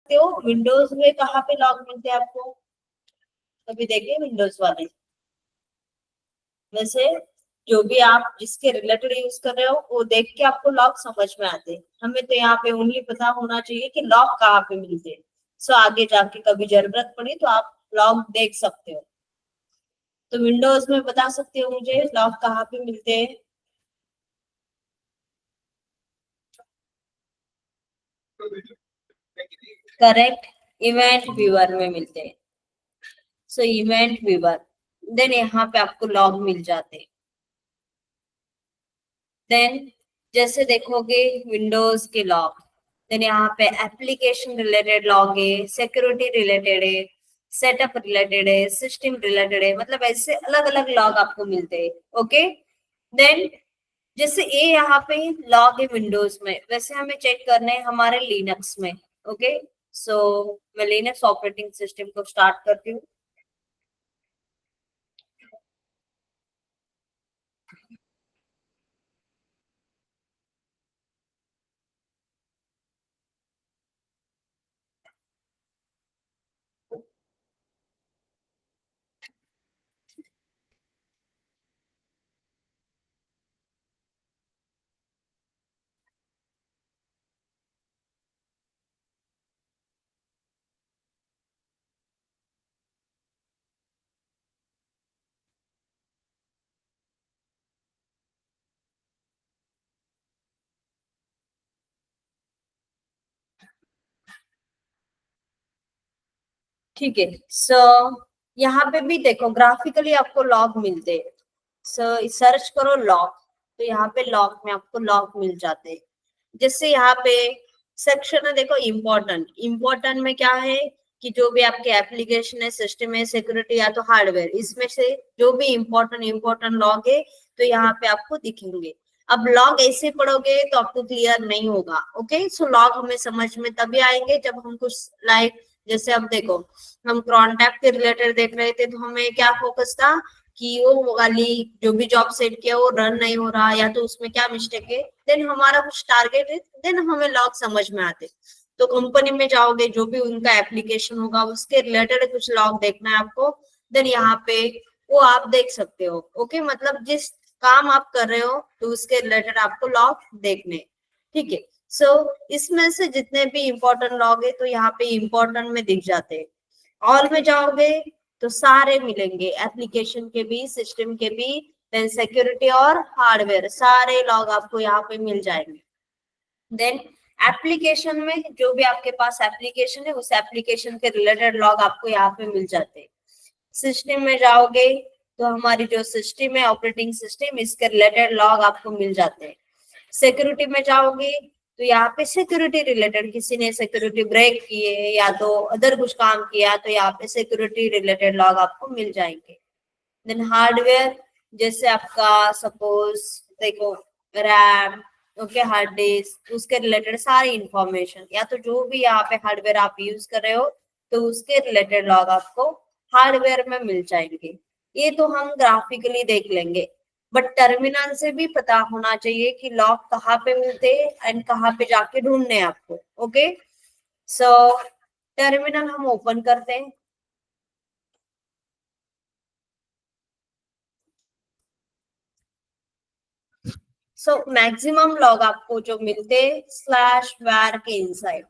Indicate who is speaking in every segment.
Speaker 1: सकते हो विंडोज में कहाँ पे लॉग मिलते हैं आपको, कभी देखे विंडोज वाले। वैसे जो भी आप जिसके रिलेटेड यूज कर रहे हो वो देख के आपको लॉग समझ में आते हैं। हमें तो यहाँ पे ओनली पता होना चाहिए कि लॉग कहाँ पे मिलते हैं। सो आगे जाके कभी जरूरत पड़ी तो आप लॉग देख सकते हो। तो विंडोज में बता सकते हो मुझे लॉग कहाँ पे मिलते हैं। करेक्ट, इवेंट व्यूअर में मिलते हैं। सो इवेंट व्यूअर, देन यहाँ पे आपको लॉग मिल जाते हैं। देन जैसे देखोगे विंडोज के लॉग, देन यहाँ पे एप्लीकेशन रिलेटेड लॉग है, सिक्योरिटी रिलेटेड है, सेटअप रिलेटेड है, सिस्टम रिलेटेड है, मतलब ऐसे अलग अलग लॉग आपको मिलते हैं। ओके, देन जैसे ये यहाँ पे लॉग है विंडोज में, वैसे हमें चेक करना है हमारे लिनक्स में। ओके, सो मैं लिनक्स ऑपरेटिंग सिस्टम को स्टार्ट करती हूँ। ठीक है, सो यहाँ पे भी देखो ग्राफिकली आपको लॉग मिलते हैं। सो सर्च करो लॉग, तो यहाँ पे लॉग में आपको लॉग मिल जाते हैं। जैसे यहाँ पे सेक्शन है देखो इम्पोर्टेंट, इम्पोर्टेंट में क्या है कि जो भी आपके एप्लीकेशन है, सिस्टम है, सिक्योरिटी या तो हार्डवेयर, इसमें से जो भी इम्पोर्टेंट इम्पोर्टेंट लॉग है तो यहाँ पे आपको दिखेंगे। अब लॉग ऐसे पढ़ोगे तो आपको क्लियर नहीं होगा। ओके, सो लॉग हमें समझ में तभी आएंगे जब हम कुछ लाइक, जैसे अब देखो हम कॉन्टैक्ट के रिलेटेड देख रहे थे तो हमें क्या फोकस था कि वो वाली जो भी जॉब सेट किया वो रन नहीं हो रहा या तो उसमें क्या मिस्टेक है, देन हमारा कुछ टारगेट है, देन हमें लॉग समझ में आते। तो कंपनी में जाओगे जो भी उनका एप्लीकेशन होगा उसके रिलेटेड कुछ लॉग देखना है आपको, देन यहाँ पे वो आप देख सकते हो। ओके, मतलब जिस काम आप कर रहे हो तो उसके रिलेटेड आपको लॉग देखने। ठीक है, सो इसमें से जितने भी इंपॉर्टेंट लॉग है तो यहाँ पे इंपॉर्टेंट में दिख जाते हैं। ऑल में जाओगे तो सारे मिलेंगे, एप्लीकेशन के भी, सिस्टम के भी, देन सिक्योरिटी और हार्डवेयर सारे लॉग आपको यहाँ पे मिल जाएंगे। देन एप्लीकेशन में जो भी आपके पास एप्लीकेशन है उस एप्लीकेशन के रिलेटेड लॉग आपको यहाँ पे मिल जाते हैं। सिस्टम में जाओगे तो हमारी जो सिस्टम है ऑपरेटिंग सिस्टम, इसके रिलेटेड लॉग आपको मिल जाते हैं। सिक्योरिटी में जाओगे तो यहाँ पे सिक्योरिटी रिलेटेड किसी ने सिक्योरिटी ब्रेक किए या तो अदर कुछ काम किया तो यहाँ पे सिक्योरिटी रिलेटेड लॉग आपको मिल जाएंगे। देन हार्डवेयर, जैसे आपका सपोज देखो रैम, ओके, हार्ड डिस्क, उसके रिलेटेड सारी इंफॉर्मेशन या तो जो भी यहाँ पे हार्डवेयर आप यूज कर रहे हो तो उसके रिलेटेड लॉग आपको हार्डवेयर में मिल जाएंगे। ये तो हम ग्राफिकली देख लेंगे, बट टर्मिनल से भी पता होना चाहिए कि लॉग कहाँ पे मिलते हैं एंड कहाँ पे जाके ढूंढने हैं आपको। ओके, सो टर्मिनल हम ओपन करते हैं। सो मैक्सिमम लॉग आपको जो मिलते स्लैश var के इनसाइड,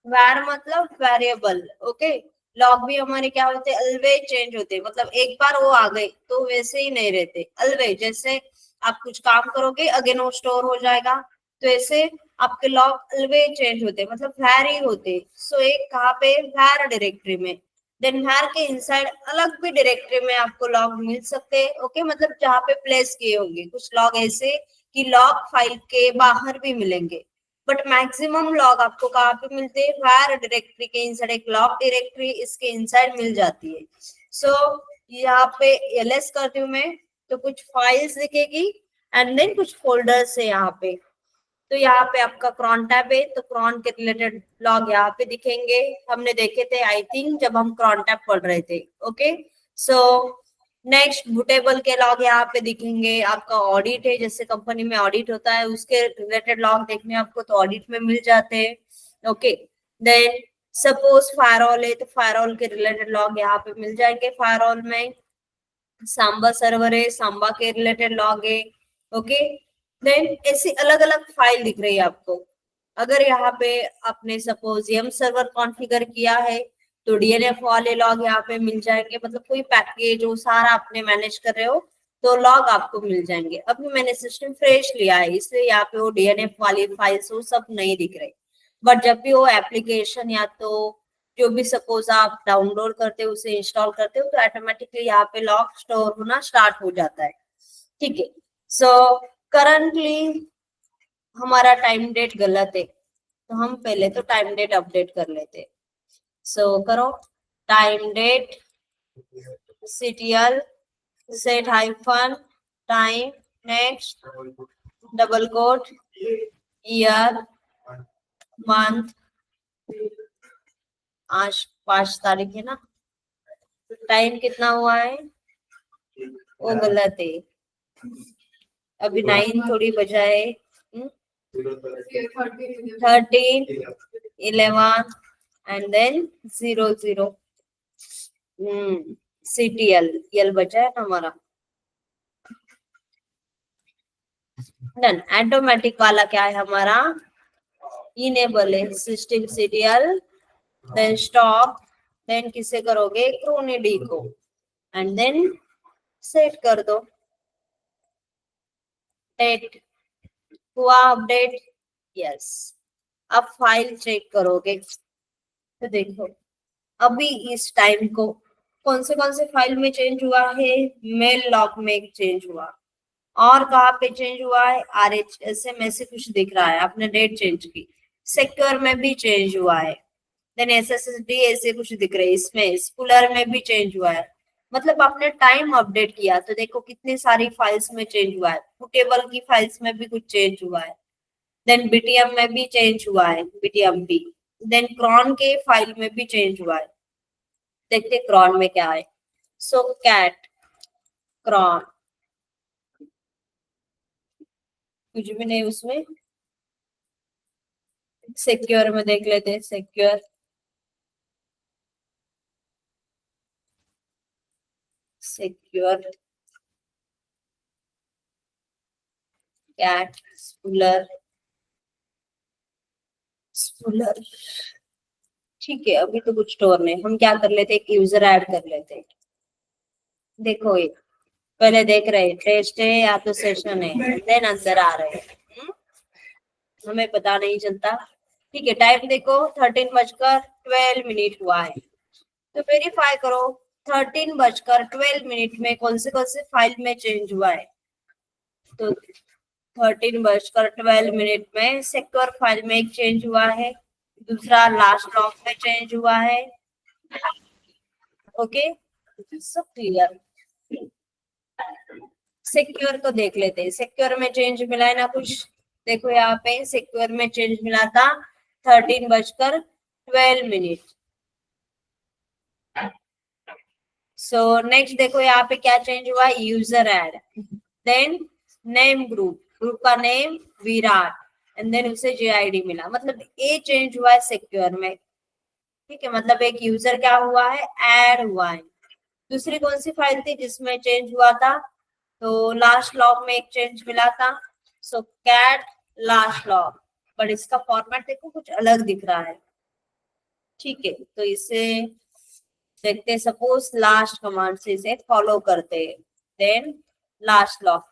Speaker 1: var मतलब वेरिएबल। ओके, लॉग भी हमारे क्या होते हैं, अलवेज चेंज होते हैं, मतलब एक बार वो आ गए तो वैसे ही नहीं रहते, अलवेज। जैसे आप कुछ काम करोगे अगेन वो स्टोर हो जाएगा, तो ऐसे आपके लॉग अलवेज चेंज होते हैं, मतलब वैरी होते। सो एक कहाँ पे, var डायरेक्टरी में, देन var के इनसाइड अलग भी डायरेक्टरी में आपको लॉग मिल सकते हैं। ओके, मतलब जहाँ पे प्लेस किए होंगे कुछ लॉग ऐसे कि लॉग फाइल के बाहर भी मिलेंगे, बट मैक्सिमम लॉग आपको कहाँ पे मिलते हैं, var डायरेक्टरी के इनसाइड एक लॉग डायरेक्टरी इसके इनसाइड मिल जाती है। सो यहाँ पे ls करती हूँ मैं तो कुछ फाइल्स दिखेगी एंड देन कुछ फोल्डर्स है यहाँ पे। तो यहाँ पे आपका क्रॉन टैब है तो क्रॉन के रिलेटेड लॉग यहाँ पे दिखेंगे, हमने देखे थे आई थिंक जब हम क्रॉन टैब पढ़ रहे थे। ओके, सो नेक्स्ट बूटेबल के लॉग यहाँ पे दिखेंगे। आपका ऑडिट है, जैसे कंपनी में ऑडिट होता है उसके रिलेटेड लॉग देखने आपको तो ऑडिट में मिल जाते हैं। ओके, देन सपोज फायरवॉल है तो फायरवॉल के रिलेटेड लॉग यहाँ पे मिल जाएंगे फायरवॉल में। सांबा सर्वर है, सांबा के रिलेटेड लॉग है। ओके, देन ऐसी अलग अलग फाइल दिख रही है आपको। अगर यहाँ पे आपने सपोज यम सर्वर कॉन्फ़िगर किया है तो डीएनएफ वाले लॉग यहाँ पे मिल जाएंगे, मतलब कोई पैकेज जो सारा आपने मैनेज कर रहे हो तो लॉग आपको मिल जाएंगे। अभी मैंने सिस्टम फ्रेश लिया है इसलिए यहाँ पे वो डीएनएफ वाली फाइल्स वो सब नहीं दिख रही, बट जब भी वो एप्लीकेशन या तो जो भी सपोज आप डाउनलोड करते हो उसे इंस्टॉल करते हो तो ऑटोमेटिकली यहाँ पे लॉग स्टोर होना स्टार्ट हो जाता है। ठीक है, सो करंटली हमारा टाइम डेट गलत है तो हम पहले तो टाइम डेट अपडेट कर लेते। सो करो time date ctl set hyphen time next double quote year month. आज 5 तारीख है ना, टाइम कितना हुआ है वो गलत है, अभी 9 थोड़ी बजा है। 13 11 एंड देन 00 ctl यल बचा है ना हमारा। डन। ऑटोमेटिक वाला क्या है हमारा, इनेबल है system ctl, then stop, then किसे करोगे क्रोनिडी को एंड देन सेट कर दो। डेट हुआ अपडेट, यस। अब फाइल चेक करोगे तो देखो अभी इस टाइम को कौन से फाइल में चेंज हुआ है, मेल लॉग में चेंज हुआ, और कहाँ पे चेंज हुआ है RHSM में से कुछ दिख रहा है, आपने डेट चेंज की। सिक्योर में भी चेंज हुआ है, देन SSD ऐसे कुछ दिख रहे हैं, इसमें स्कूलर में भी चेंज हुआ है। मतलब आपने टाइम अपडेट किया तो देखो कितने सारी फाइल्स में चेंज हुआ है, पुटेबल की फाइल्स में भी कुछ चेंज हुआ है, देन BTM में भी चेंज हुआ है, BTM भी, देन क्रॉन के फाइल में भी चेंज हुआ है। देखते क्रॉन में क्या है। सो कैट क्रॉन कुछ भी नहीं उसमें। सिक्योर में देख लेते हैं, secure secure cat spooler spooler. ठीक है, अभी तो कुछ स्टोर नहीं, हम क्या कर लेते एक यूजर ऐड कर लेते। देखो ये पहले देख रहे टेस्ट है या तो सेशन है, देन अंदर आ रहे हैं। हमें पता नहीं चलता। ठीक है, टाइम देखो 13:12 हुआ है तो वेरीफाई करो 13:12 में कौन से फाइल में चेंज हुआ है। तो 13:12 में सिक्योर फाइल में एक चेंज हुआ है, दूसरा लास्ट लॉग में चेंज हुआ है। ओके, सब क्लियर। सिक्योर को देख लेते हैं, सिक्योर में चेंज मिला है ना कुछ। देखो यहाँ पे सिक्योर में चेंज मिला था 13:12। सो नेक्स्ट देखो यहाँ पे क्या चेंज हुआ, user add, then name group का नेम विराट एंड देन उसे JID मिला, मतलब ये चेंज हुआ है सिक्योर में। ठीक है, मतलब एक यूजर क्या हुआ है, ऐड हुआ है। दूसरी कौन सी फाइल थी जिसमें चेंज हुआ था, तो लास्ट लॉग में एक चेंज मिला था। सो कैट लास्ट लॉग, बट इसका फॉर्मेट देखो कुछ अलग दिख रहा है। ठीक है, तो इसे देखते, सपोज लास्ट कमांड से इसे फॉलो करते, देन लास्ट लॉग।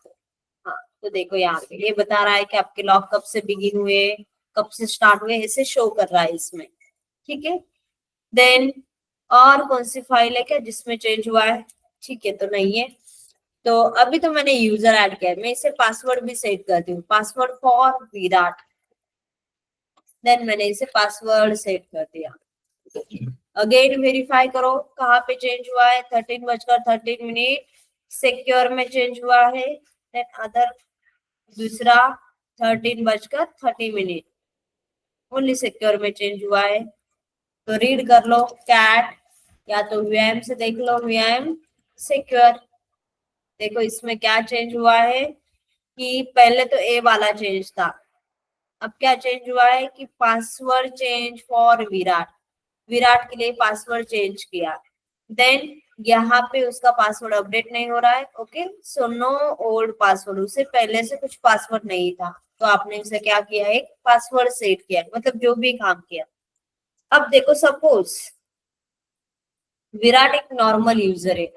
Speaker 1: हाँ, तो देखो यहाँ पे ये बता रहा है कि आपके लॉग कब से बिगिन हुए, कब से स्टार्ट हुए, इसे शो कर रहा है इसमें। ठीक है, देन और कौन सी फाइल है क्या जिसमें चेंज हुआ है, ठीक है तो नहीं है। तो अभी तो मैंने यूजर ऐड किया है, मैं इसे पासवर्ड भी सेट करती हूँ, पासवर्ड फॉर विराट, देन मैंने इसे पासवर्ड सेट कर दिया। अगेन वेरीफाई करो कहाँ पे चेंज हुआ है, 13:13 सिक्योर में चेंज हुआ है, देन अदर दूसरा 13:30 ओनली सिक्योर में चेंज हुआ है। तो रीड कर लो कैट, या तो VM से देख लो, VM सिक्योर। देखो इसमें क्या चेंज हुआ है कि पहले तो ए वाला चेंज था, अब क्या चेंज हुआ है कि password change for Virat. Virat के लिए पासवर्ड चेंज किया, देन यहाँ पे उसका पासवर्ड अपडेट नहीं हो रहा है। Okay, so no old password, उसे पहले से कुछ पासवर्ड नहीं था, तो आपने उसे क्या किया, एक पासवर्ड सेट किया, मतलब जो भी काम किया। अब देखो, सपोज विराट एक नॉर्मल यूजर है,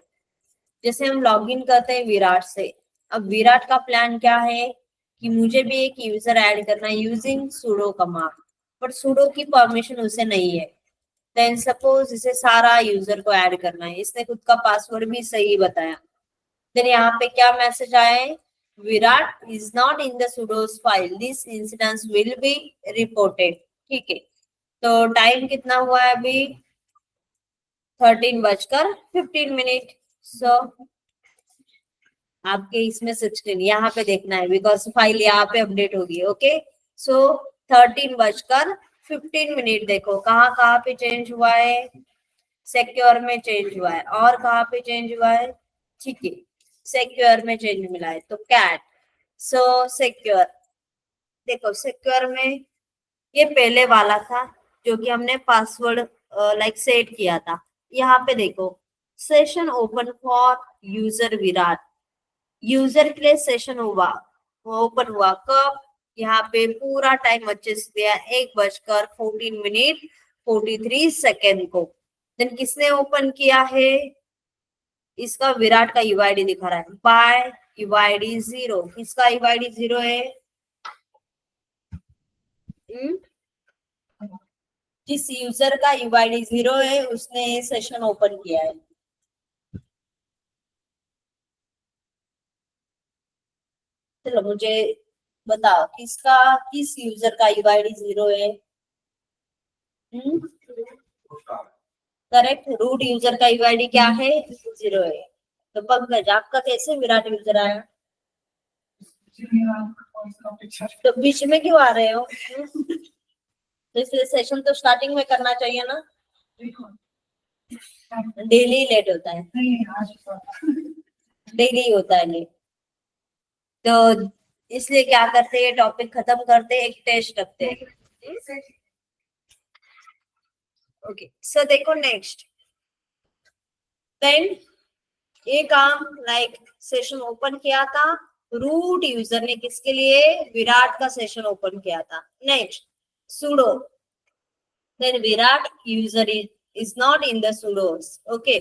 Speaker 1: जैसे हम लॉगिन करते हैं विराट से। अब विराट का प्लान क्या है कि मुझे भी एक यूजर ऐड करना है using sudo command, but sudo की परमिशन उसे नहीं है। देन सपोज इसे सारा यूजर को ऐड करना है, इसने खुद का पासवर्ड भी सही बताया। देन यहाँ पे क्या मैसेज आया है, Virat is not in the sudo's file, this incidence will be reported. ठीक है, तो टाइम कितना हुआ है अभी, 13:15। सो आपके इसमें 16 यहाँ पे देखना है, बिकॉज फाइल यहाँ पे अपडेट होगी। ओके, सो 13:15 देखो कहाँ कहाँ पे चेंज हुआ है, सिक्योर में चेंज हुआ है, और कहाँ पे चेंज हुआ है, ठीक है, सिक्योर में चेंज मिला है, तो कैट। सो सिक्योर, देखो सिक्योर में ये पहले वाला था जो कि हमने पासवर्ड लाइक सेट किया था। यहाँ पे देखो, session open for user Virat, user के लिए सेशन हुआ, वो ओपन हुआ कब, यहाँ पे पूरा टाइम अच्छे से दिया, 1:14 मिनट 43 सेकेंड को। देन किसने ओपन किया है, इसका विराट का यूआईडी दिखा रहा है, बाय यूआईडी 0, किसका यूआईडी 0 है, जिस यूजर का यूआईडी 0 है उसने सेशन ओपन किया है। चलो मुझे बताओ किस यूजर का यूआईडी 0 है, करेक्ट, रूट यूजर का यूआईडी क्या है, 0 है। तो पंकज आपका कैसे विराट यूजर आया, तो बीच में क्यों आ रहे हो, तो इसलिए सेशन तो स्टार्टिंग में करना चाहिए ना, डेली लेट होता है, डेली होता है लेट, तो इसलिए क्या करते हैं, टॉपिक खत्म करते हैं, एक टेस्ट रखते हैं। ओके, सो देखो नेक्स्ट, देन ये काम लाइक सेशन ओपन किया था, रूट यूजर ने किसके लिए, विराट का सेशन ओपन किया था। Next sudo, then Virat user is not in the sudos। Okay,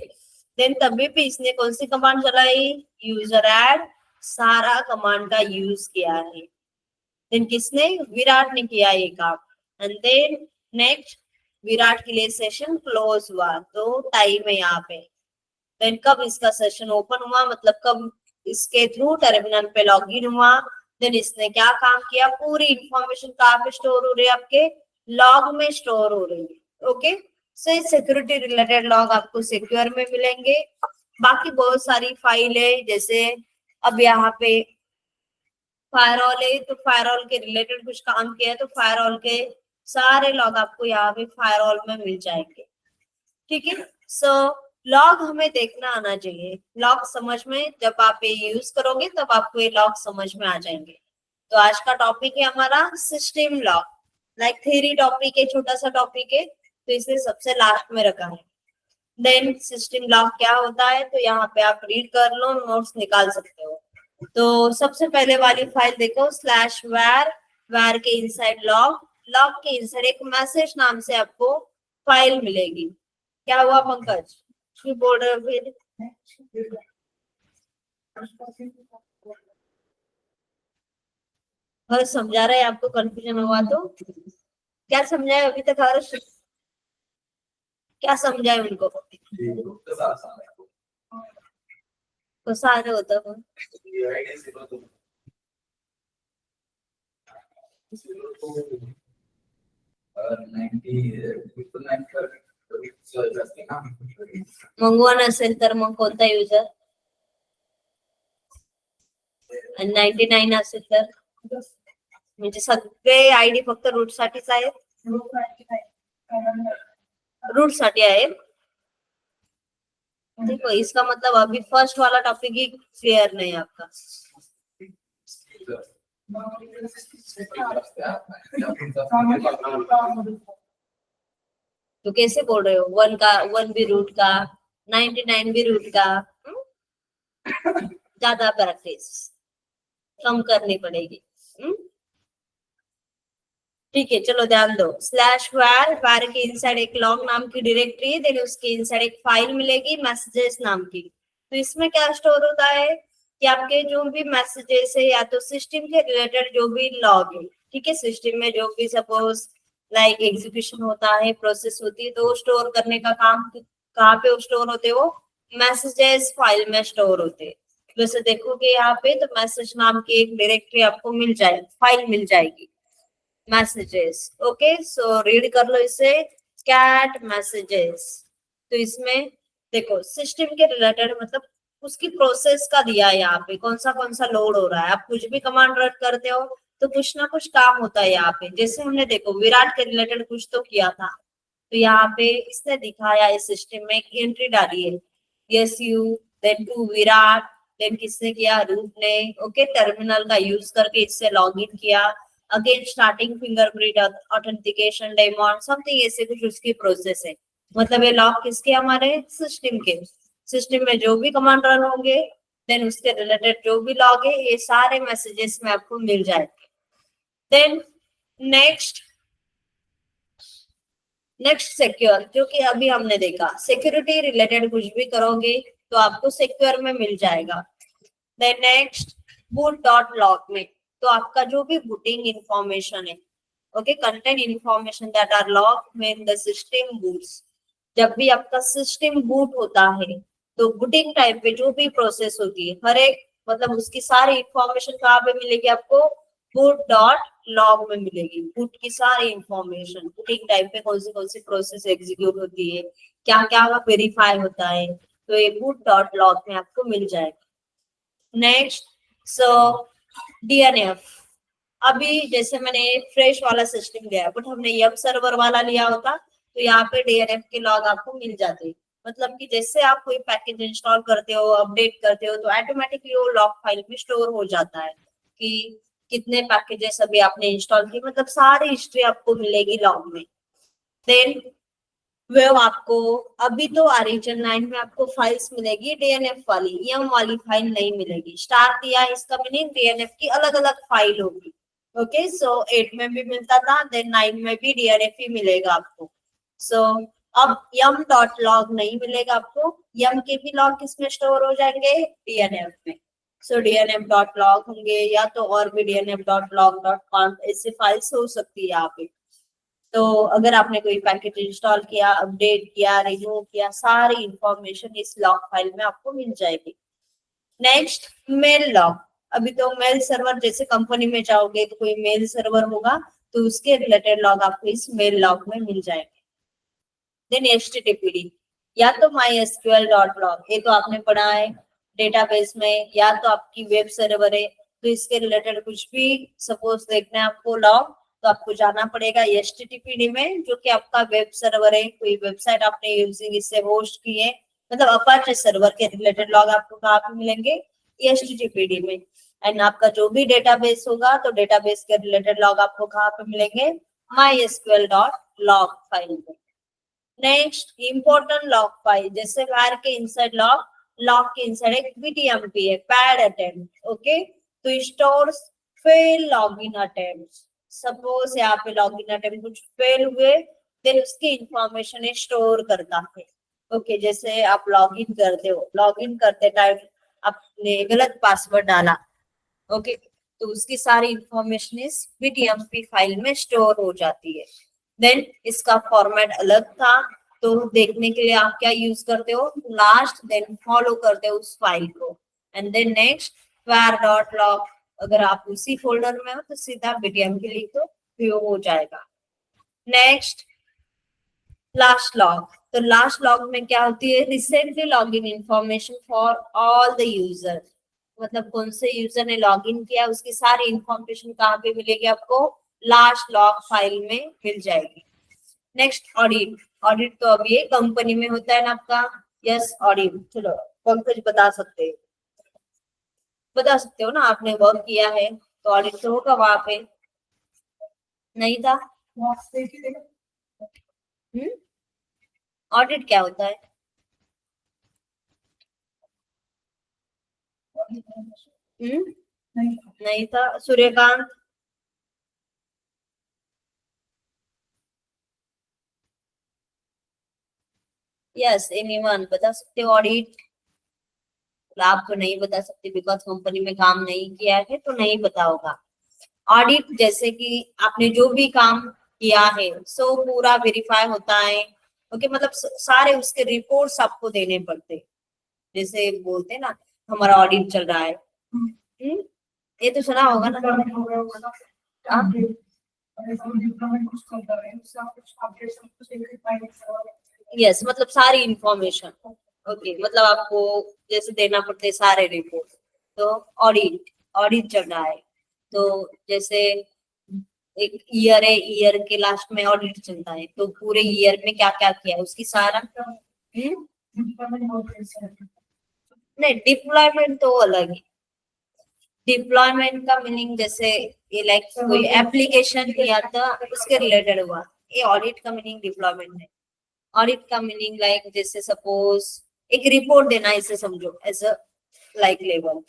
Speaker 1: then तभी भी इसने कौन सी कमांड चलाई, यूजर ऐड सारा कमांड का यूज किया है। देन किसने, विराट ने किया ये काम, एंड देन नेक्स्ट विराट के लिए सेशन क्लोज हुआ, तो टाइम है यहाँ पे। देन कब इसका सेशन ओपन हुआ, मतलब कब इसके थ्रू टर्मिनल पे लॉगिन हुआ, देन इसने क्या काम किया, पूरी इंफॉर्मेशन कहाँ पे स्टोर हो रही है, आपके लॉग में स्टोर हो रही है। ओके, सो सिक्योरिटी रिलेटेड लॉग आपको सिक्योर में मिलेंगे। बाकी बहुत सारी फाइल है, जैसे अब यहाँ पे फायरवॉल है, तो फायरवॉल के रिलेटेड कुछ काम किया है, तो फायरवॉल के सारे लॉग आपको यहाँ पे फायरवॉल में मिल जाएंगे। ठीक है, सो लॉग हमें देखना आना चाहिए, लॉग समझ में जब आप ये यूज करोगे तब आपको ये लॉग समझ में आ जाएंगे। तो आज का टॉपिक है हमारा system log, like theory topic है, छोटा सा टॉपिक है, तो इसे सबसे लास्ट में रखा है। देन सिस्टम लॉग क्या होता है, तो यहाँ पे आप रीड कर लो, नोट्स निकाल सकते हो। तो सबसे पहले वाली फाइल देखो, /var, var के इनसाइड लॉग, लॉग के इनसाइड एक मैसेज नाम से आपको फाइल मिलेगी। क्या हुआ पंकज, क्यों बोल रहे हो फिर, हर समझा रहे हैं आपको, कंफ्यूजन हुआ तो क्या समझाए अभी तक, हर्ष क्या समझाए उनको, तो सारे होता है मंगवा नसेल तर मग कोणता युजर, 99 असेल तर म्हणजे सगळे आयडी फक्त रूट साठीच आहेत, रूट साठी आहेत। देखो इसका मतलब अभी फर्स्ट वाला टॉपिक ही क्लियर नहीं है आपका, तो कैसे बोल रहे हो, 1 भी रूट का, 99 भी रूट का। ज्यादा प्रैक्टिस कम करनी पड़ेगी। ठीक है, चलो ध्यान दो। स्लैश वार के इनसाइड एक लॉग नाम की डायरेक्टरी है, देन उसके इनसाइड एक फाइल मिलेगी मैसेजेस नाम की। तो इसमें क्या स्टोर होता है कि आपके जो भी मैसेजेस है या तो सिस्टम के रिलेटेड जो भी लॉग है, ठीक है, सिस्टम में जो भी सपोज लाइक एग्जीक्यूशन होता है, प्रोसेस होती है, तो स्टोर करने का काम कहाँ पे स्टोर होते हो, मैसेजेस फाइल में स्टोर होते हैं। वैसे देखोगे यहाँ पे तो मैसेज नाम की एक डायरेक्टरी आपको मिल जाएगी, फाइल मिल जाएगी मैसेजेस। ओके, सो रीड कर लो इसे, कैट मैसेजेस। तो इसमें देखो सिस्टम के रिलेटेड मतलब उसकी प्रोसेस का दिया है यहाँ पे, कौन सा लोड हो रहा है। आप कुछ भी कमांड रन करते हो तो कुछ ना कुछ काम होता है यहाँ पे। जैसे हमने देखो विराट के रिलेटेड कुछ तो किया था, तो यहाँ पे इसने दिखाया इस सिस्टम में एक एंट्री डाली है, yes you then to Virat, then किसने किया, रूट ने। ओके, टर्मिनल का यूज करके इससे लॉग इन किया, again starting fingerprint authentication daemon something, ऐसे कुछ उसकी प्रोसेस है। मतलब ये लॉग किसके, हमारे सिस्टम के। सिस्टम में जो भी कमांड रन होंगे देन उसके रिलेटेड जो भी लॉग है ये सारे मैसेजेस में आपको मिल जाएंगे। देन नेक्स्ट सिक्योर, जो कि अभी हमने देखा सिक्योरिटी रिलेटेड कुछ भी करोगे तो आपको सिक्योर में मिल जाएगा। Then next boot dot log में, तो आपका जो भी बूटिंग इंफॉर्मेशन है, okay, content information that are log when the system boots. जब भी आपका सिस्टम बूट होता है तो बूटिंग टाइम पे जो भी प्रोसेस होती है हर एक, मतलब उसकी सारी इंफॉर्मेशन कहाँ पे मिलेगी आपको, बूट डॉट लॉग में मिलेगी। बूट की सारी इंफॉर्मेशन, बूटिंग टाइम पे कौन सी प्रोसेस एग्जीक्यूट होती है, क्या क्या वेरीफाई होता है, तो ये बूट डॉट लॉग में आपको मिल जाएगा। नेक्स्ट सो डीएनएफ, अभी जैसे मैंने फ्रेश वाला सिस्टम लिया बट हमने यम सर्वर वाला लिया होता तो यहाँ पे डीएनएफ के लॉग आपको मिल जाते। मतलब कि जैसे आप कोई पैकेज इंस्टॉल करते हो, अपडेट करते हो, तो ऑटोमेटिकली वो लॉग फाइल में स्टोर हो जाता है कि कितने पैकेजेस अभी आपने इंस्टॉल किए, मतलब सारी हिस्ट्री आपको मिलेगी लॉग में। देन वो आपको अभी तो ऑरिजिन 9 में आपको फाइल्स मिलेगी डीएनएफ वाली, यम वाली फाइल नहीं मिलेगी। स्टार दिया इसका मीनिंग डीएनएफ की अलग अलग फाइल होगी। ओके, सो 8 में भी मिलता था, देन 9 में भी डीएनएफ ही मिलेगा आपको। सो अब यम डॉट लॉग नहीं मिलेगा आपको, यम के भी लॉग किसमें स्टोर हो जाएंगे, डीएनएफ में। सो डीएनएफ डॉट लॉग होंगे या तो और भी डीएनएफ डॉट लॉग डॉट कॉन्फ ऐसे फाइल्स हो सकती है यहाँ पे। तो अगर आपने कोई पैकेज इंस्टॉल किया, अपडेट किया, रिन्यू किया, सारी इंफॉर्मेशन इस लॉग फाइल में आपको मिल जाएगी। नेक्स्ट मेल लॉग, अभी तो मेल सर्वर, जैसे कंपनी में जाओगे तो कोई मेल सर्वर होगा तो उसके रिलेटेड लॉग आपको इस मेल लॉग में मिल जाएंगे। देन एचटीटीपीडी, या तो माई डॉट लॉग, ये तो आपने पढ़ा है डेटाबेस में, या तो आपकी वेब सर्वर है तो इसके रिलेटेड कुछ भी सपोज देखना है आपको लॉग, तो आपको जाना पड़ेगा एचटीटीपीडी में, जो कि आपका वेब सर्वर है, कोई वेबसाइट आपने यूजिंग इससे होस्ट की है, मतलब अपाचे सर्वर के रिलेटेड लॉग आपको कहाँ पे मिलेंगे, एचटीटीपीडी में। एंड आपका जो भी डेटाबेस होगा तो डेटाबेस के रिलेटेड लॉग आपको कहाँ पे मिलेंगे, माई डॉट लॉग फाइल में। नेक्स्ट इंपॉर्टेंट लॉग फाइल, जैसे var के इनसाइड लॉग के इनसाइड एक बीटीएमपी है, पैड अटेम्प्ट। ओके, तो stores fail login attempt. Suppose यहाँ पे लॉगिन अटेम्प्ट कुछ फेल हुए देन उसकी इंफॉर्मेशन स्टोर करता है। ओके, जैसे आप लॉगिन करते हो, लॉगिन करते टाइम आपने गलत पासवर्ड डाला, ओके, तो उसकी सारी इंफॉर्मेशन इस बीटीएमपी फाइल में स्टोर हो जाती है। देन इसका फॉर्मेट अलग था, तो देखने के लिए आप क्या यूज करते हो, लास्ट देन फॉलो करते हो उस फाइल को, and then next var dot log. अगर आप उसी फोल्डर में हो तो सीधा बीटीएमपी लिख दो, व्यू हो जाएगा। नेक्स्ट लास्ट लॉग, तो लास्ट लॉग में क्या होती है, recently login information for all the user, मतलब कौन से यूजर ने लॉगिन किया उसकी सारी इंफॉर्मेशन कहाँ पे मिलेगी आपको, लास्ट लॉग फाइल में मिल जाएगी। नेक्स्ट ऑडिट, ऑडिट तो अभी कंपनी में होता है ना आपका, यस ऑडिट। चलो पंकज बता सकते हो ना, आपने वर्क किया है तो ऑडिट तो होगा वहां पे, नहीं था? हम्म, ऑडिट क्या होता है? नहीं था सूर्यकांत। यस, एनीवन बता सकते हो ऑडिट? आप तो नहीं बता सकते बिकॉज कंपनी में काम नहीं किया है तो नहीं पता होगा। ऑडिट जैसे कि आपने जो भी काम किया है सो पूरा वेरीफाई होता है। ओके, मतलब सारे उसके रिपोर्ट्स आपको देने पड़ते हैं। जैसे बोलते हैं ना, हमारा ऑडिट चल रहा है। ये तो सुना होगा ना। हाँ? यस, मतलब सारी इंफॉर्मेशन। ओके, मतलब आपको जैसे देना पड़ते हैं सारे रिपोर्ट। तो ऑडिट, ऑडिट चल रहा है। तो जैसे एक ईयर है, ईयर के लास्ट में ऑडिट चलता है तो पूरे ईयर में क्या क्या किया है उसकी सारा। नहीं, डिप्लॉयमेंट तो अलग है। डिप्लॉयमेंट का मीनिंग जैसे ये लाइक कोई एप्लीकेशन किया था उसके रिलेटेड हुआ। ये ऑडिट का मीनिंग डिप्लॉयमेंट है। ऑडिट का मीनिंग लाइक जैसे सपोज एक रिपोर्ट देना, इसे समझो एज अ लाइक लेवल।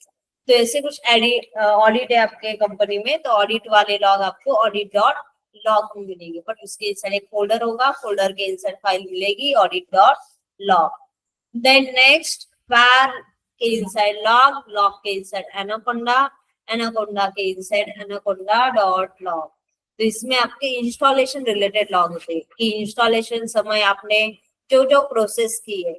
Speaker 1: तो ऐसे कुछ एडिट ऑडिट है आपके कंपनी में तो ऑडिट वाले लॉग आपको ऑडिट डॉट लॉग में मिलेंगे। बट उसके इंसर्ट एक फोल्डर होगा, फोल्डर के इंसर्ट फाइल मिलेगी audit dot log. Then next var के इनसाइड लॉग, लॉग के इनसाइड एनाकोंडा, एनाकोंडा के इनसाइड एनाकोंडा डॉट लॉग। तो इसमें आपके इंस्टॉलेशन रिलेटेड लॉग होते हैं कि इंस्टॉलेशन समय आपने जो जो प्रोसेस की है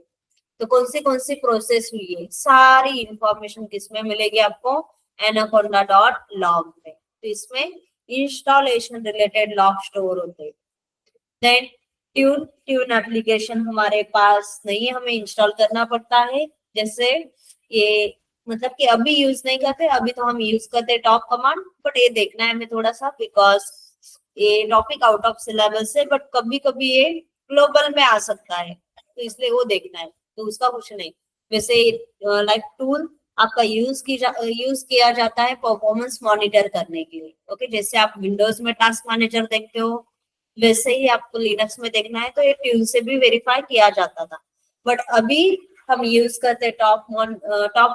Speaker 1: तो कौन सी प्रोसेस हुई है सारी इंफॉर्मेशन किसमें मिलेगी आपको, एनाकोंडा डॉट लॉग में। तो इसमें इंस्टॉलेशन रिलेटेड लॉग स्टोर होते हैं। देन ट्यून, ट्यून एप्लीकेशन हमारे पास नहीं है, हमें इंस्टॉल करना पड़ता है। जैसे ये मतलब कि अभी यूज नहीं करते, अभी तो हम यूज करते टॉप कमांड। बट ये देखना है हमें थोड़ा सा बिकॉज ये टॉपिक आउट ऑफ सिलेबस है। बट कभी कभी ये ग्लोबल में आ सकता है तो इसलिए वो देखना है। तो उसका कुछ नहीं। वैसे लाइक टूल आपका यूज किया जाता है परफॉर्मेंस मॉनिटर करने के लिए। ओके, जैसे आप विंडोज में टास्क मैनेजर देखते हो वैसे ही आपको लिनक्स में देखना है तो ये ट्यून से भी वेरीफाई किया जाता था। बट अभी हम यूज करते टॉप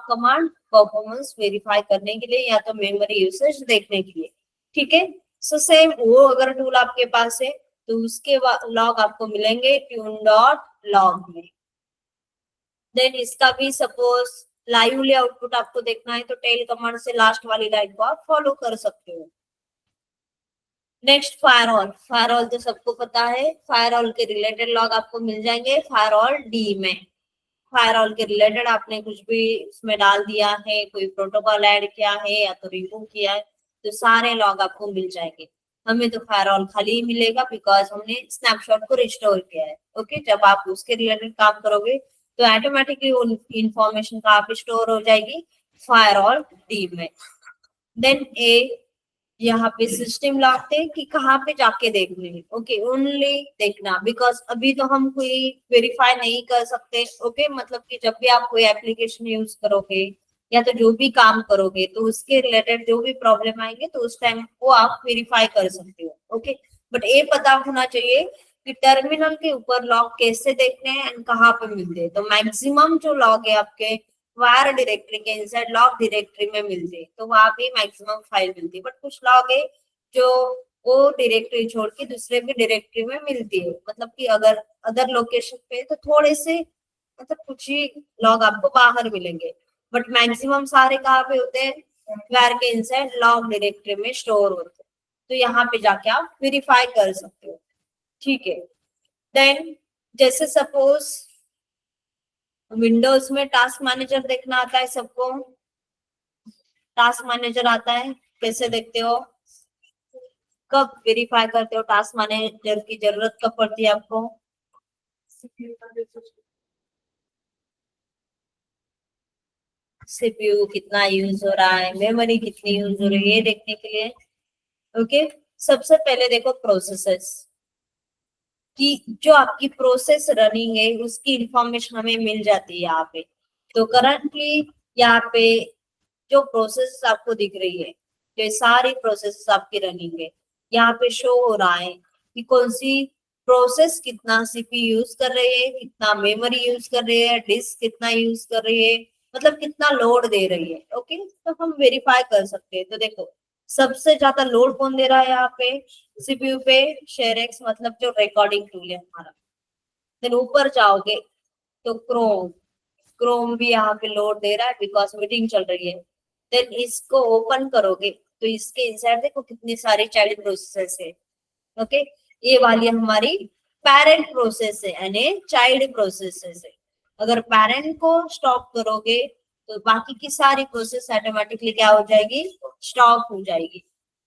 Speaker 1: कमांड परफॉर्मेंस वेरीफाई करने के लिए या तो मेमोरी यूसेज देखने के लिए। ठीक है, सो सेम वो अगर टूल आपके पास है तो उसके लॉग आपको मिलेंगे ट्यून डॉट लॉग में। देन इसका भी सपोज लाइवली आउटपुट आपको देखना है तो टेल कमांड से लास्ट वाली लाइन को आप फॉलो कर सकते हो। नेक्स्ट फायरऑल, फायरऑल तो सबको पता है। फायरऑल के रिलेटेड लॉग आपको मिल जाएंगे फायरऑल डी में। फायरऑल के रिलेटेड आपने कुछ भी इसमें डाल दिया है, कोई प्रोटोकॉल ऐड किया है या तो रिमूव किया है तो सारे लॉग आपको मिल जाएंगे। हमें तो फायरऑल खाली ही मिलेगा बिकॉज हमने स्नैपशॉट को रिस्टोर किया है। ओके, जब आप उसके रिलेटेड काम करोगे तो ऑटोमेटिकली वो इंफॉर्मेशन का आप स्टोर हो जाएगी फायरऑल डी में। देन ए, यहाँ पे सिस्टम लाते हैं कि कहाँ पे जाके देखने हैं। ओके, ओनली देखना बिकॉज अभी तो हम कोई वेरीफाई नहीं कर सकते। ओके, मतलब कि जब भी आप कोई एप्लीकेशन यूज करोगे या तो जो भी काम करोगे तो उसके रिलेटेड जो भी प्रॉब्लम आएंगे तो उस टाइम वो आप वेरीफाई कर सकते हो। ओके, बट ये पता होना चाहिए कि टर्मिनल के ऊपर लॉग कैसे देखने हैं एंड कहाँ पे मिलते हैं। तो मैक्सिमम जो लॉग है आपके वार डायरेक्टरी के इनसाइड लॉग डायरेक्टरी में मिलते हैं तो वहां पे मैक्सिमम फाइल मिलती है। बट कुछ लॉग है जो वो डायरेक्टरी छोड़ के दूसरे भी डायरेक्टरी में मिलती है। मतलब कि अगर अदर लोकेशन पे तो थोड़े से मतलब कुछ ही लॉग आपको बाहर मिलेंगे। बट मैक्सिमम सारे कहाँ पे होते हैं, वार के इनसाइड लॉग डायरेक्टरी में स्टोर होते हैं। तो यहाँ पे जाके आप वेरीफाई कर सकते हो। ठीक है, देन जैसे सपोज विंडोज में टास्क मैनेजर देखना आता है सबको। टास्क मैनेजर आता है, कैसे देखते हो, कब वेरीफाई करते हो टास्क मैनेजर की जरूरत कब पड़ती है आपको? सीपीयू कितना यूज हो रहा है, मेमोरी कितनी यूज हो रही है ये देखने के लिए। ओके, सबसे पहले देखो प्रोसेसेस कि जो आपकी प्रोसेस रनिंग है उसकी इंफॉर्मेशन हमें मिल जाती है यहाँ पे। तो करंटली यहाँ पे जो प्रोसेस आपको दिख रही है, जो सारी प्रोसेस आपकी रनिंग है यहाँ पे शो हो रहा है कि कौन सी प्रोसेस कितना सीपीयू यूज कर रही है, कितना मेमोरी यूज कर रही है, डिस्क कितना यूज कर रही है, मतलब कितना लोड दे रही है। ओके, तो हम वेरीफाई कर सकते हैं। तो देखो सबसे ज्यादा लोड कौन दे रहा है यहाँ पे सीपीयू पे, शेयरएक्स, मतलब जो रिकॉर्डिंग टूल है हमारा। देन ऊपर जाओगे तो क्रोम, क्रोम भी यहाँ पे लोड दे रहा है बिकॉज मीटिंग चल रही है। देन इसको ओपन करोगे तो इसके इंसाइड देखो कितनी सारी चाइल्ड प्रोसेस है। ओके, ये वाली हमारी पेरेंट प्रोसेस है यानी चाइल्ड प्रोसेस है। अगर पेरेंट को स्टॉप करोगे तो बाकी की सारी प्रोसेस ऑटोमेटिकली क्या हो जाएगी, स्टॉप हो जाएगी।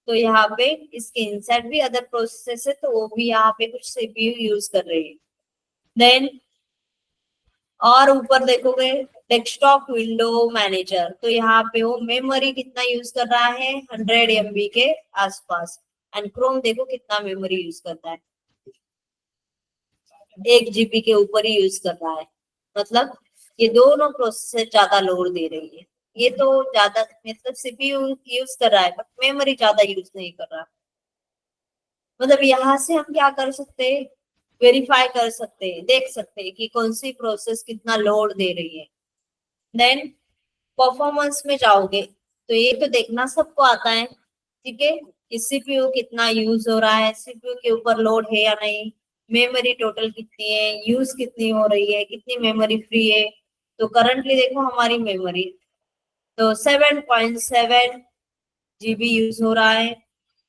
Speaker 1: तो यहाँ पे इसके इंसाइड भी अदर प्रोसेस है तो वो भी यहाँ पे कुछ सीपीयू यूज कर रही है। देन और ऊपर देखोगे डेस्कटॉप विंडो मैनेजर, तो यहाँ पे वो मेमोरी कितना यूज कर रहा है, 100 MB के आसपास। एंड क्रोम देखो कितना मेमोरी यूज करता है, 1 GB के ऊपर ही यूज कर रहा है। मतलब ये दोनों प्रोसेसर ज्यादा लोड दे रही है। ये तो ज्यादा मतलब सीपीयू यूज कर रहा है बट मेमोरी ज्यादा यूज नहीं कर रहा। मतलब यहाँ से हम क्या कर सकते हैं, वेरीफाई कर सकते हैं, देख सकते हैं कि कौन सी प्रोसेस कितना लोड दे रही है। देन परफॉर्मेंस में जाओगे तो ये तो देखना सबको आता है, ठीक है, कि सीपीयू कितना यूज हो रहा है, सीपीयू के ऊपर लोड है या नहीं, मेमोरी टोटल कितनी है, यूज कितनी हो रही है, कितनी मेमोरी फ्री है। तो करंटली देखो हमारी मेमोरी तो 7.7 GB यूज हो रहा है।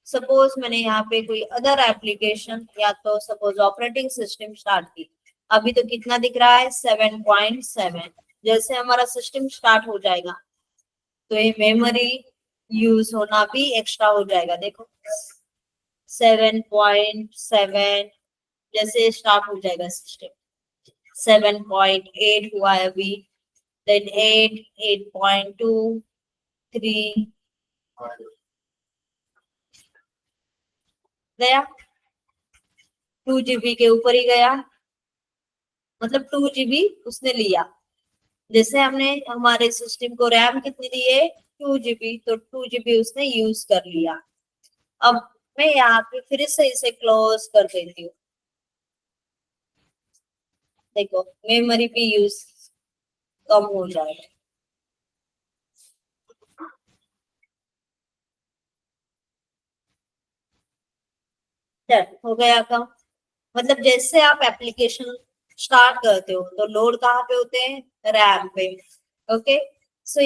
Speaker 1: सपोज मैंने यहाँ पे कोई अदर एप्लीकेशन या तो सपोज ऑपरेटिंग सिस्टम स्टार्ट की, अभी तो कितना दिख रहा है, 7.7। जैसे हमारा सिस्टम स्टार्ट हो जाएगा तो ये मेमोरी यूज होना भी एक्स्ट्रा हो जाएगा। देखो 7.7 जैसे स्टार्ट हो जाएगा सिस्टम, 7.8 हुआ है अभी, देन 8, 8.2, 3 गया, 2 GB के ऊपर ही गया, मतलब 2 GB उसने लिया। जैसे हमने हमारे सिस्टम को रैम कितनी दी है, 2 GB, तो 2 GB उसने यूज कर लिया। अब मैं यहाँ पे फिर से इसे क्लोज कर देती हूँ। देखो मेमोरी भी यूज कम हो जाएगा। चल हो गया कम। मतलब जैसे आप एप्लीकेशन स्टार्ट करते हो तो लोड कहाँ पे होते हैं, रैम पे। ओके, सो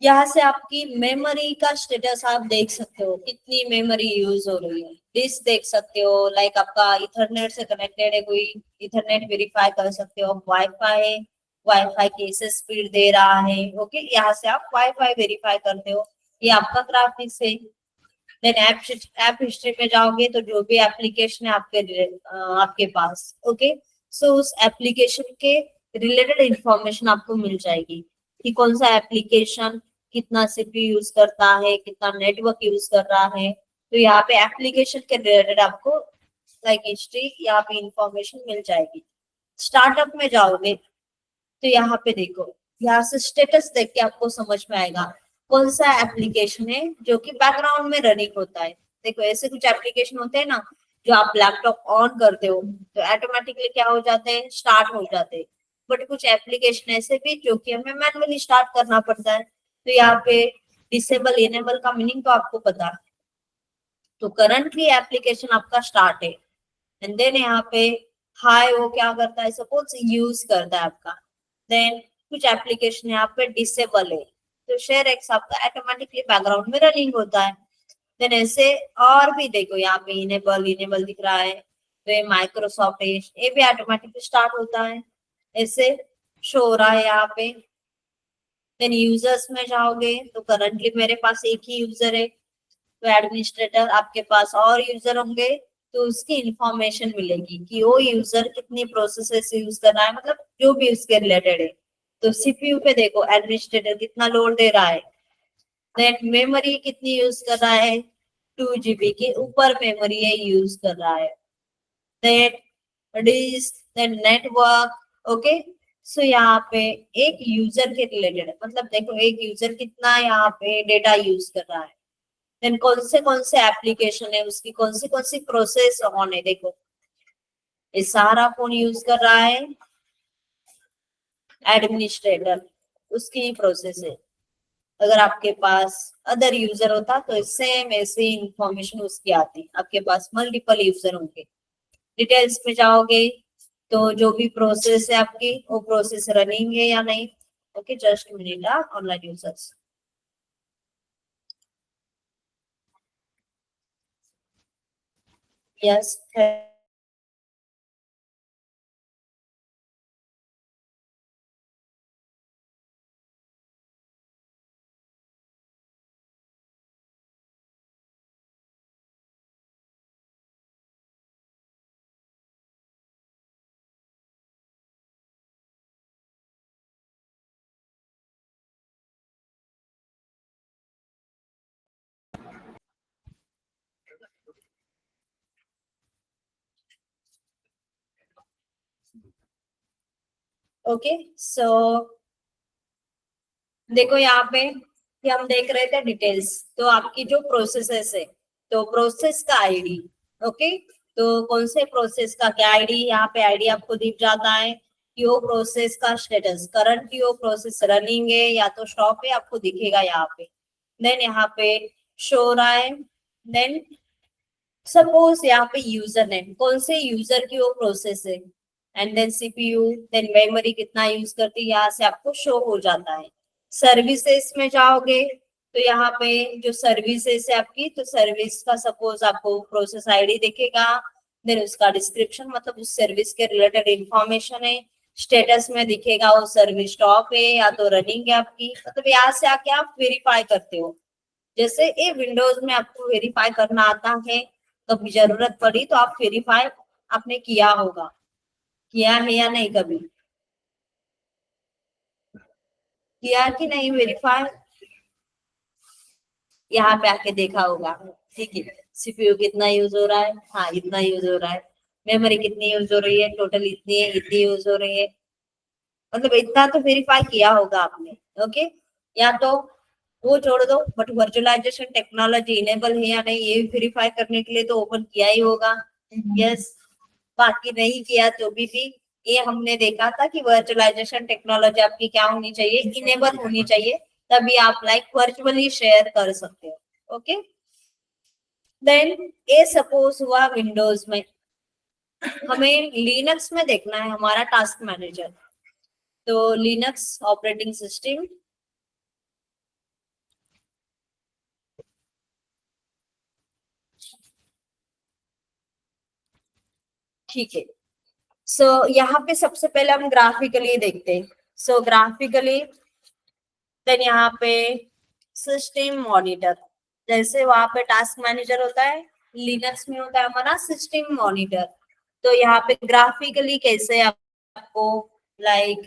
Speaker 1: यहाँ से आपकी मेमोरी का स्टेटस आप देख सकते हो, कितनी मेमोरी यूज हो रही है, डिस्क देख सकते हो, लाइक आपका इथरनेट से कनेक्टेड है कोई, इथरनेट वेरीफाई कर सकते हो, वाईफाई है, वाईफाई कैसे स्पीड दे रहा है। ओके, यहाँ से आप वाईफाई वेरीफाई करते हो। ये आपका ग्राफिक्स है। देन ऐप हिस्ट्री में जाओगे तो जो भी एप्लीकेशन है आपके पास, ओके, सो उस एप्लीकेशन के रिलेटेड इंफॉर्मेशन आपको मिल जाएगी कि कौन सा एप्लीकेशन कितना सीपीयू यूज करता है, कितना नेटवर्क यूज कर रहा है। तो यहाँ पे एप्लीकेशन के रिलेटेड आपको लाइक हिस्ट्री यहाँ पे इंफॉर्मेशन मिल जाएगी। स्टार्टअप में जाओगे तो यहाँ पे देखो, यहाँ से स्टेटस देख के आपको समझ में आएगा कौन सा एप्लीकेशन है जो कि बैकग्राउंड में रनिंग होता है। देखो ऐसे कुछ एप्लीकेशन होते हैं ना, जो आप लैपटॉप ऑन करते हो तो ऑटोमेटिकली क्या हो जाते हैं, स्टार्ट हो जाते हैं। बट कुछ एप्लीकेशन ऐसे भी जो कि हमें मैनुअली स्टार्ट करना पड़ता है। तो यहाँ पे डिसेबल इनेबल का मीनिंग तो आपको पता है। तो करंटली एप्लीकेशन आपका स्टार्ट है एंड देन यहाँ पे हाई वो क्या करता है, सपोज यूज करता है आपका। देन कुछ एप्लीकेशन यहाँ पे डिसेबल है तो शेयर एक्स आपका ऑटोमेटिकली बैकग्राउंड में रनिंग होता है। देन ऐसे और भी देखो यहाँ पे इनेबल इनेबल दिख रहा है तो ये माइक्रोसॉफ्ट एज ये भी ऑटोमेटिकली स्टार्ट होता है, ऐसे शो हो रहा है यहाँ पे। देन यूजर्स में जाओगे तो करंटली मेरे पास एक ही यूजर है, तो एडमिनिस्ट्रेटर आपके पास और यूजर होंगे तो उसकी इंफॉर्मेशन मिलेगी कि वो यूजर कितनी प्रोसेसेस यूज कर रहा है, मतलब जो भी उसके रिलेटेड है। तो सीपीयू पे देखो एडमिनिस्ट्रेटर कितना लोड दे रहा है, देन मेमोरी कितनी यूज कर रहा है, 2 GB के ऊपर मेमोरी है यूज कर रहा है। Then disk, then network. Okay, so यहाँ पे एक यूजर के रिलेटेड मतलब देखो एक यूजर कितना यहाँ पे डेटा यूज कर रहा है। देन कौन से एप्लीकेशन है, उसकी कौन सी प्रोसेस ऑन है। देखो ये सारा फोन यूज कर रहा है एडमिनिस्ट्रेटर, उसकी प्रोसेस है। अगर आपके पास अदर यूजर होता तो सेम ऐसी इंफॉर्मेशन उसकी आती। आपके पास मल्टीपल यूजर होंगे, डिटेल्स में जाओगे तो जो भी प्रोसेस है आपकी, वो प्रोसेस रनिंग है या नहीं। Okay, just minute, online users. Yes, okay. So देखो यहाँ पे कि हम देख रहे थे डिटेल्स, तो आपकी जो प्रोसेसेस है, तो प्रोसेस का आईडी। ओके, तो कौन से प्रोसेस का क्या आईडी, यहाँ पे आईडी आपको दिख जाता है कि वो प्रोसेस का स्टेटस, करंट की वो प्रोसेस रनिंग है या तो स्टॉप है, आपको दिखेगा यहाँ पे। देन यहाँ पे शो रहा है। देन सपोज यहाँ पे यूजर नेम, कौन से यूजर की वो प्रोसेस है, and then CPU, then memory कितना यूज करती है, यहाँ से आपको शो हो जाता है। सर्विसेज में जाओगे तो यहाँ पे जो सर्विसेज है आपकी, तो सर्विस का सपोज आपको प्रोसेस आईडी दिखेगा। देन उसका डिस्क्रिप्शन, मतलब उस सर्विस के रिलेटेड इंफॉर्मेशन है। स्टेटस में दिखेगा वो सर्विस स्टॉप है या तो रनिंग है आपकी, मतलब यहाँ से आके आप वेरीफाई करते हो। जैसे ये विंडोज में आपको वेरीफाई करना आता है, कभी जरूरत पड़ी तो आप वेरीफाई आपने किया होगा, किया है या नहीं, कभी किया कि नहीं वेरीफाई, यहाँ पे आके देखा होगा। ठीक है, सीपीयू कितना यूज हो रहा है, हाँ इतना यूज हो रहा है। मेमोरी कितनी यूज हो रही है, टोटल इतनी है, इतनी यूज हो रही है, मतलब इतना तो वेरीफाई किया होगा आपने। ओके, या तो वो छोड़ दो, बट वर्चुअलाइजेशन टेक्नोलॉजी इनेबल है या नहीं ये वेरीफाई करने के लिए तो ओपन किया ही होगा। यस, बाकी नहीं किया तो भी ये हमने देखा था कि वर्चुअलाइजेशन टेक्नोलॉजी आपकी क्या होनी चाहिए, इनेबल होनी चाहिए, तभी आप लाइक वर्चुअली शेयर कर सकते हो। ओके, देन ये सपोज हुआ विंडोज में। हमें लिनक्स में देखना है हमारा टास्क मैनेजर, तो लिनक्स ऑपरेटिंग सिस्टम। ठीक है, सो यहाँ पे सबसे पहले हम ग्राफिकली देखते हैं। सो ग्राफिकली, देन यहाँ पे सिस्टम मॉनिटर, जैसे वहां पे टास्क मैनेजर होता है, लिनक्स में होता है हमारा सिस्टम मॉनिटर। तो यहाँ पे ग्राफिकली कैसे आपको लाइक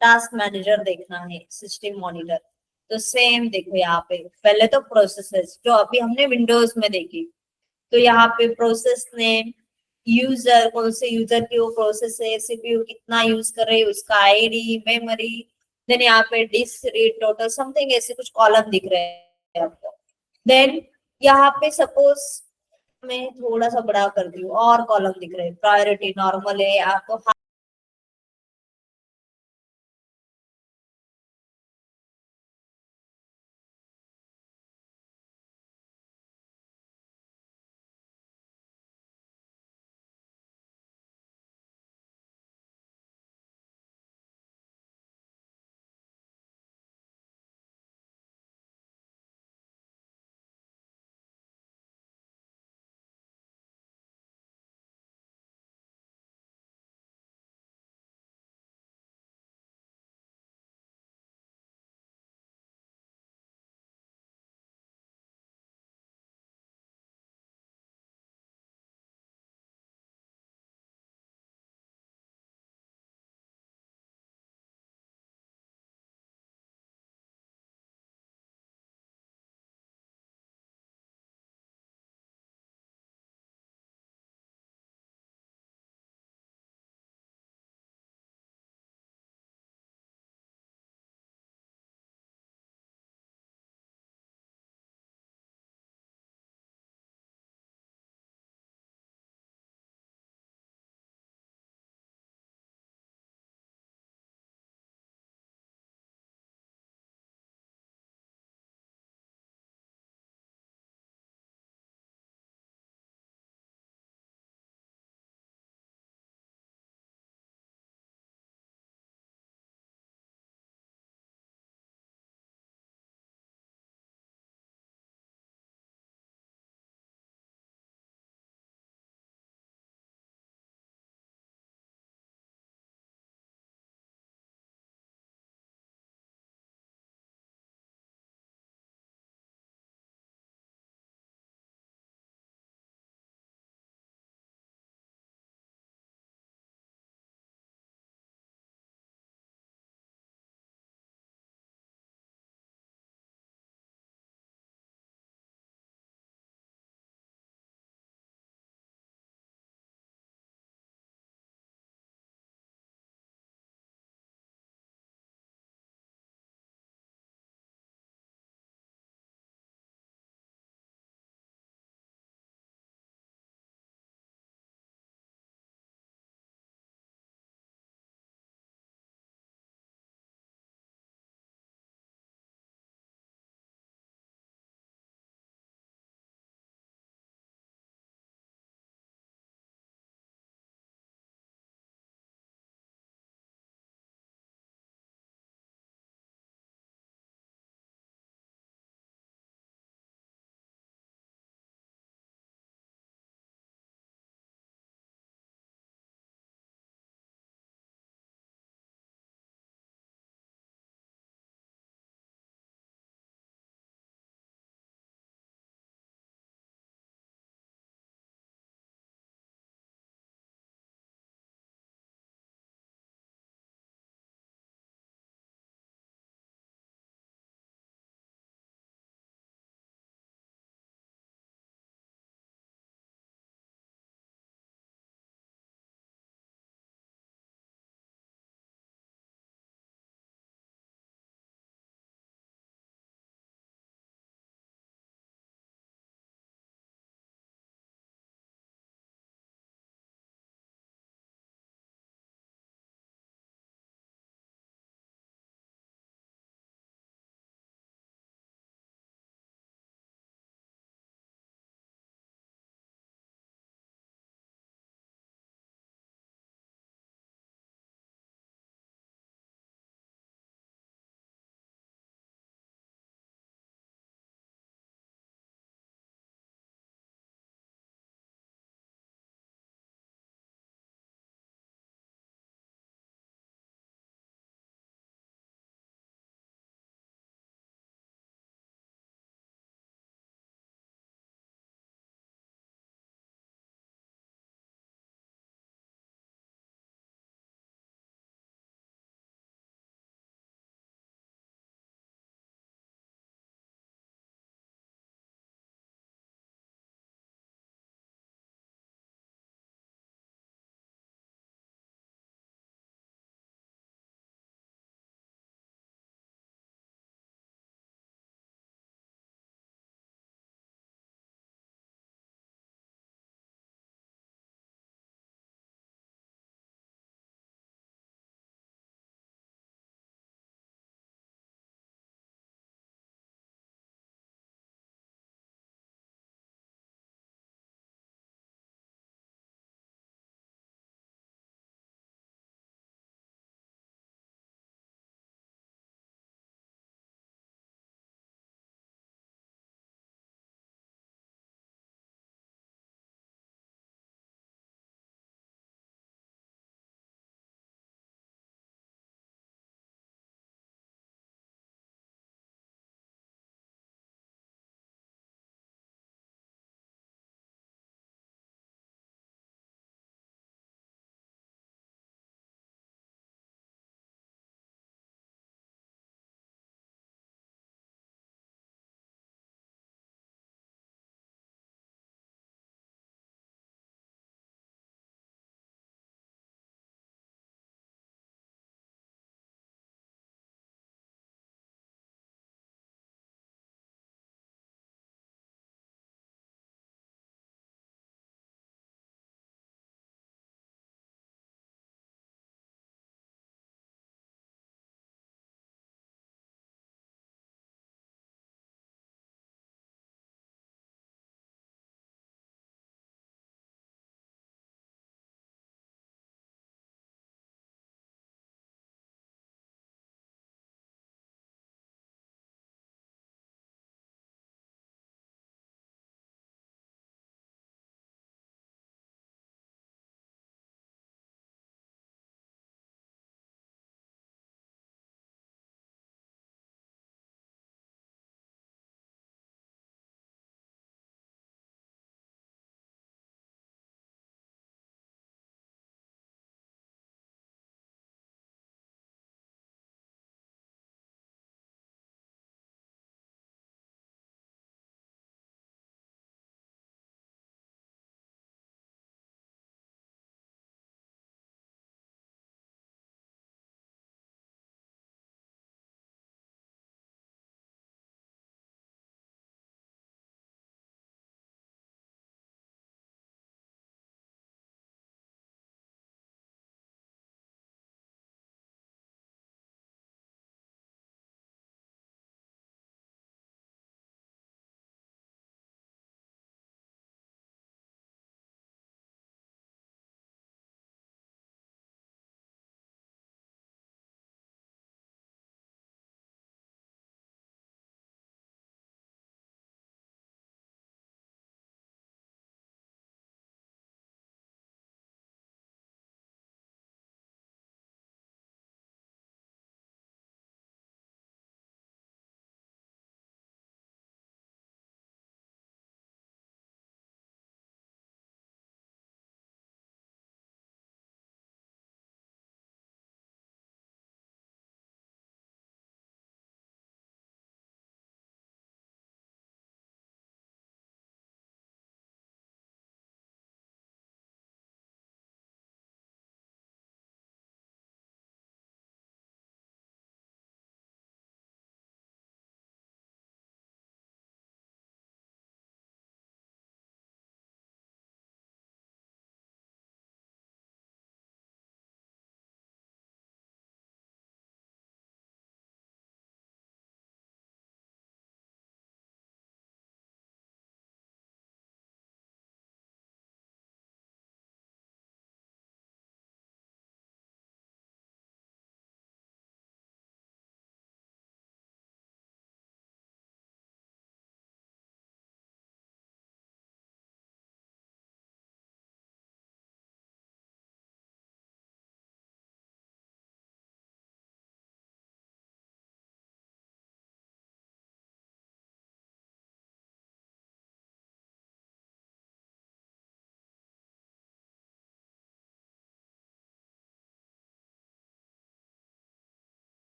Speaker 1: टास्क मैनेजर देखना है, सिस्टम मॉनिटर। तो सेम देखो यहाँ पे पहले तो प्रोसेसेस जो अभी हमने विंडोज में देखी, तो यहाँ पे प्रोसेस नेम, यूजर, कौन से यूजर की वो प्रोसेस है, सीपीयू कितना यूज कर रहे हैं, उसका आईडी, मेमोरी, देन यहाँ पे डिस्क रीड टोटल समथिंग ऐसे कुछ कॉलम दिख रहे हैं आपको। देन यहाँ पे सपोज मैं थोड़ा सा बड़ा कर दी हूँ, और कॉलम दिख रहे हैं, प्रायोरिटी नॉर्मल है आपको,